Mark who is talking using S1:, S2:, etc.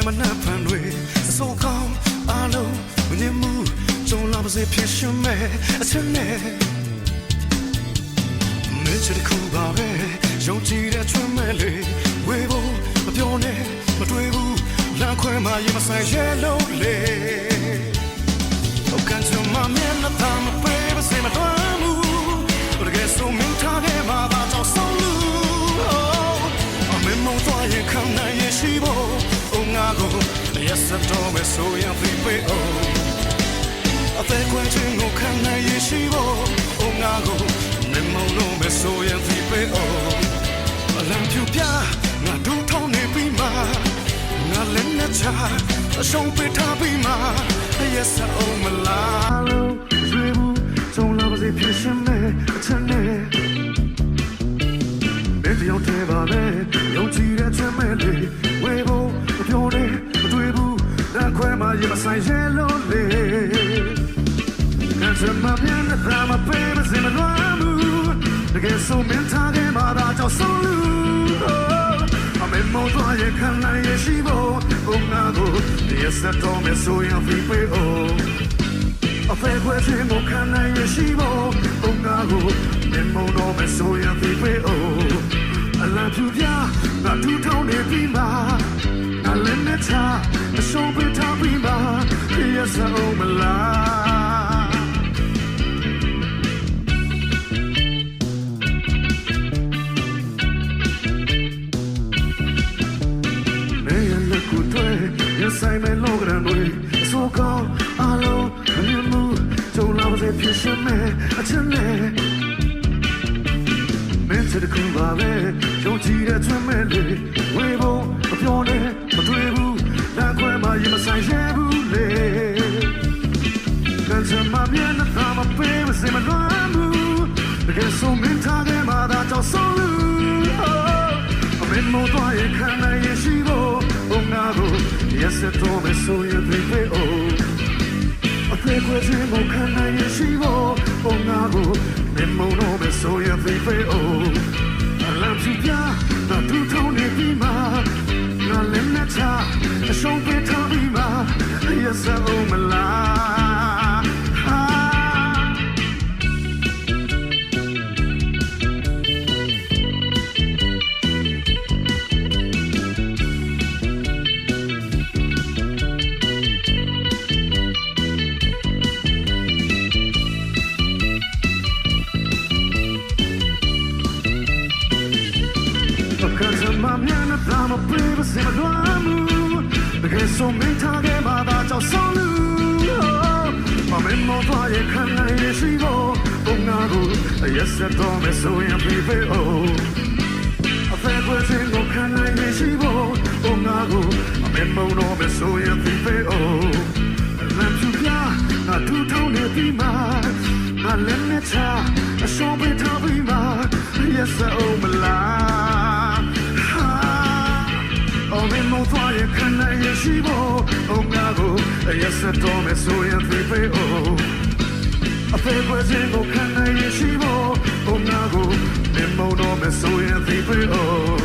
S1: မနှပ်ဖန်တွေအစိုးကောင်းအားလုံးမငြင်းမှုကြုံလာပါစေဖြစ်ရှင်မဲ့အချက်နဲ့မင်းချစ်ခုပါပဲယုံကြည်တဲ့ချွတ်မဲ့လေဝေဖို့မပြောနဲ့မတွေ့ဘူးလမ်းခွဲမှရင်မဆိုင်ရဲလို့လေဟုတ်ကန်ချင်မှမျက်နှာသားမပေးပါစေမတော်ဘူးတကယ်ဆိုမင်းထားတဲ့မှာပါတော့ဆုံးလို့အမေမောသွားရင်ခံနိုင်ရရှိဖို့ငါကိုရက်စတော့မဆိုရင်ဖိပေအိုအသက်ကွယ်ခြင်းကိုခံနိုင်ရရှိဖို့ငါကိုမေမောလို့မဆိုရင်ဖိပေအိုအလံပြပြငါတို့ထောင်းနေပြီးမှငါလည်းနဲ့ချအရှုံးပေးထားပြီးမှရက်စအောင်မလားလို့ရွေးမှုကြုံလာပါစေဖြစ်ရှင်မဲ့အချမ်းနဲ့ဘယ်ကြောင့်ထဲပါလဲယုံကြည်တဲ့ချမ်းမဲ့လေဝေဖို့မပြောနဲ့မတွေ့ဘူးလက်ခွဲမှရင်မဆိုင်ရဲလို့လေကန်စမပြန်တဲ့ဒါမပေးမစင်မလွမ်းဘူးတကယ်ဆိုမင်းထားတဲ့မှာတော့ကြောက်ဆုံးလို့အမေမောတော့ရခံနိုင်ရရှိဖို့ငါကိုရက်စတော့မဆိုရင်ဖိပေအိုအဖေခွဲခြင်းကိုခံနိုင်ရရှိဖို့ငါကိုမေမောတော့မဆိုရင်ဖိပေအိုအလံပြပြငါထူထောင်းနေပြီးမှငါလည်းနဲ့ချအရှုံးပေးထားပြီးမှရက်စအောင်မလားမေရလက်ကိုတွေ့ရဆိုင်မဲ့လောကရန်တွေအစိုးကောင်းအားလုံးအမြင်မှုကြုံလာပါစေဖြစ်ရှင်မဲ့အချက်နဲ့မင်းချစ်ခုပါပဲယုံကြည်တဲ့ချွတ်မဲ့လေဝေဖို့မပြောနဲ့မတွေ့ဘူးလက်ခွဲမှရင်မဆိုင်ရဲဘူးလေကန်စမမျက်နှာသားမပေးမစင်မလွမ်းဘူးတကယ်ဆိုမင်းထားတဲ့မှာတော့ကြောက်ဆုံးလို့အမေမို့တော့ရခံနိုင်ရရှိဖို့ငါကိုရက်စတော့မဆိုရင်ပြေပြေအိုအဖေခွဲခြင်းကိုခံနိုင်ရရှိဖို့ငါကိုမေမို့တော့မဆိုရင်ပြေပြေအိုအလံပြပြတော့ထူထောင်းနေပြီးမှငါလည်းနဲ့ချအရှုံးပေးထားပြီးမှရက်စအောင်မလားမမြင်တဲ့မပြေမစင်မလွမ်းဘူးတကယ်ဆိုမင်းထားတဲ့မှာတော့ကြောက်ဆုံးလို့မမင်းမောသွားရခံနိုင်ရရှိဖို့ငါကိုရက်စတော့မဆိုရင်ပြေပြေအိုအဖေကွယ်စင်ကိုခံနိုင်ရရှိဖို့ငါကိုမမင်းမောတော့မဆိုရင်ပြေပြေအိုလမ်းပြပြငါထူထောင်းနေပြီးမှငါလည်းနဲ့ချအရှုံးပေးထားပြီးမှရက်စအောင်မလားအမေမို့သွားရခံနိုင်ရရှိဖို့ငါကိုရက်စတော့မဆိုရင်ပြေပြေအိုအဖေကွယ်စင်ကိုခံနိုင်ရရှိဖို့ငါကိုမေမို့တော့မဆိုရင်ပြေပြေအို